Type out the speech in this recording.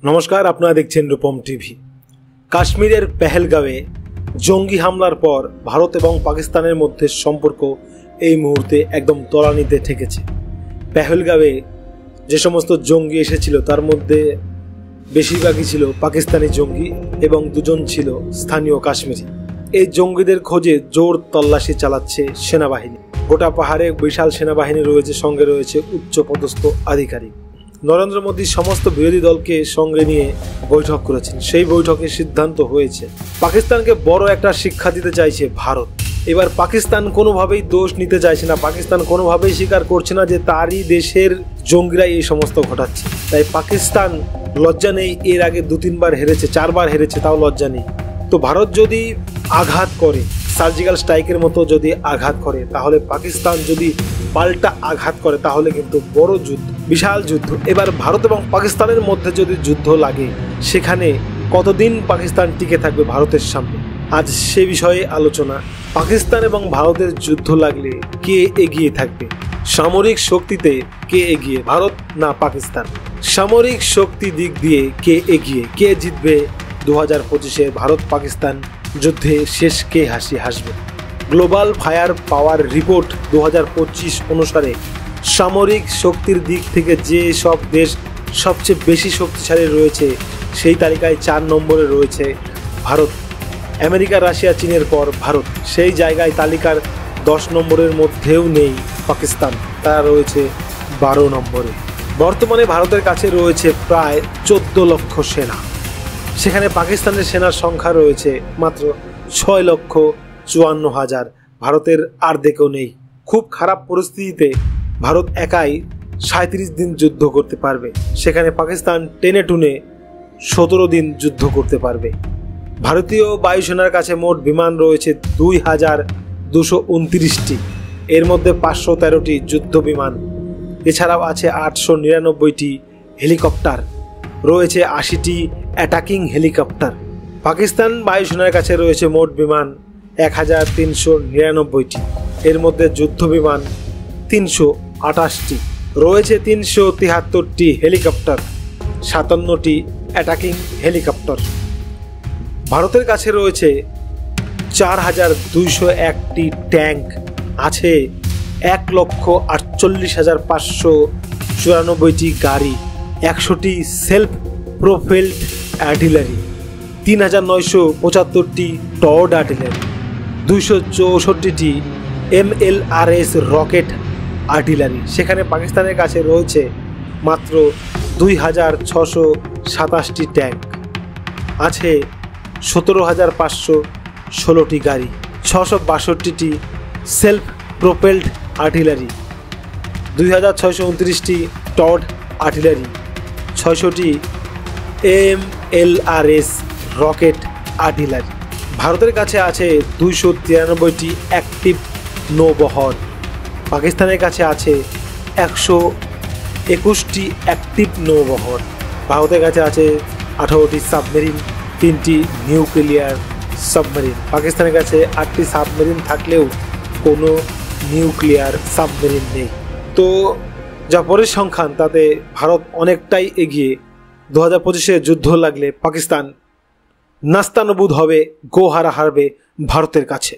নমস্কার, আপনারা দেখছেন রূপম টিভি। কাশ্মীরের পেহেলগাঁওয়ে জঙ্গি হামলার পর ভারত এবং পাকিস্তানের মধ্যে সম্পর্ক এই মুহূর্তে একদম তলানিতে ঠেকেছে। পেহেলগাঁওয়ে যে সমস্ত জঙ্গি এসেছিল তার মধ্যে বেশিরভাগই ছিল পাকিস্তানি জঙ্গি এবং দুজন ছিল স্থানীয় কাশ্মীরি। এই জঙ্গিদের খোঁজে জোর তল্লাশি চালাচ্ছে সেনাবাহিনী। গোটা পাহাড়ে বিশাল সেনাবাহিনী রয়েছে, সঙ্গে রয়েছে উচ্চপদস্থ আধিকারিক। নরেন্দ্র মোদী সমস্ত বিরোধী দলকে সঙ্গে নিয়ে বৈঠক করেছেন। সেই বৈঠকে সিদ্ধান্ত হয়েছে পাকিস্তানকে বড় একটা শিক্ষা দিতে চাইছে ভারত। এবার পাকিস্তান কোনোভাবেই দোষ নিতে চাইছে না, পাকিস্তান কোনোভাবেই স্বীকার করছে না যে তারই দেশের জঙ্গিরা এই সমস্ত ঘটাচ্ছে। তাই পাকিস্তান লজ্জা নেই, এর আগে 2-3 বার হেরেছে, 4 বার হেরেছে, তাও লজ্জা নেই। তো ভারত যদি আঘাত করে, সার্জিক্যাল স্ট্রাইকের মতো যদি আঘাত করে, তাহলে পাকিস্তান যদি পাল্টা আঘাত করে তাহলে কিন্তু বড় যুদ্ধ, বিশাল যুদ্ধ। এবার ভারত এবং পাকিস্তানের মধ্যে যদি যুদ্ধ লাগে, সেখানে কতদিন পাকিস্তান টিকে থাকবে ভারতের সামনে, আজ সে বিষয়ে আলোচনা। পাকিস্তান এবং ভারতের যুদ্ধ লাগলে কে এগিয়ে থাকবে? সামরিক শক্তিতে কে এগিয়ে, ভারত না পাকিস্তান? সামরিক শক্তি দিক দিয়ে কে এগিয়ে, কে জিতবে 2025-এ ভারত পাকিস্তান যুদ্ধে? শেষ কে হাসবে? গ্লোবাল ফায়ার পাওয়ার রিপোর্ট 2025 অনুসারে সামরিক শক্তির দিক থেকে যে সব দেশ সবচেয়ে বেশি শক্তিশালী রয়েছে, সেই তালিকায় 4 নম্বরে রয়েছে ভারত। আমেরিকা, রাশিয়া, চীনের পর ভারত। সেই জায়গায় তালিকার 10 নম্বরের মধ্যেও নেই পাকিস্তান, তারা রয়েছে 12 নম্বরে। বর্তমানে ভারতের কাছে রয়েছে প্রায় 14 লক্ষ সেনা, সেখানে পাকিস্তানের সেনার সংখ্যা রয়েছে মাত্র 6,54,000। ভারতের আর দেখেও নেই। খুব খারাপ পরিস্থিতিতে ভারত একাই 37 দিন যুদ্ধ করতে পারবে, সেখানে পাকিস্তান টেনে টুনে 17 দিন যুদ্ধ করতে পারবে। ভারতীয় বায়ুসেনার কাছে মোট বিমান রয়েছে 2,229টি, এর মধ্যে 513টি যুদ্ধ বিমান, এছাড়াও আছে 899টি হেলিকপ্টার, রয়েছে 80টি অ্যাটাকিং হেলিকপ্টার। পাকিস্তান বায়ুসেনার কাছে রয়েছে মোট বিমান 1,399টি, এর মধ্যে যুদ্ধ বিমান 328টি, রয়েছে 373টি হেলিকপ্টার, 57টি অ্যাটাকিং হেলিকপ্টার। ভারতের কাছে রয়েছে 4,201টি ট্যাঙ্ক, আছে 1,48,594টি গাড়ি, 100টি সেলফ প্রোপেলড আর্টিলারি, 3,975টি টর্ড আর্টিলারি, 264টি MLRS রকেট আর্টিলারি। সেখানে পাকিস্তানের কাছে রয়েছে মাত্র 2,627টি ট্যাঙ্ক, আছে 17,516টি গাড়ি, 662টি সেলফ প্রোপেলড আর্টিলারি, 2,629টি টর্ড আর্টিলারি, 600টি MLRS রকেট আর্টিলারি। ভারতের কাছে আছে 293টি অ্যাক্টিভ নৌবহর, পাকিস্তানের কাছে আছে 121টি অ্যাক্টিভ নৌবহর। ভারতের কাছে আছে 18টি সাবমেরিন, 3টি নিউক্লিয়ার সাবমেরিন। পাকিস্তানের কাছে 8টি সাবমেরিন থাকলেও কোনো নিউক্লিয়ার সাবমেরিন নেই। তো যা পরিসংখ্যান, তাতে ভারত অনেকটাই এগিয়ে। 2025-এ যুদ্ধ লাগলে পাকিস্তান নাস্তানবুদ হবে, গোহারা হারবে ভারতের কাছে।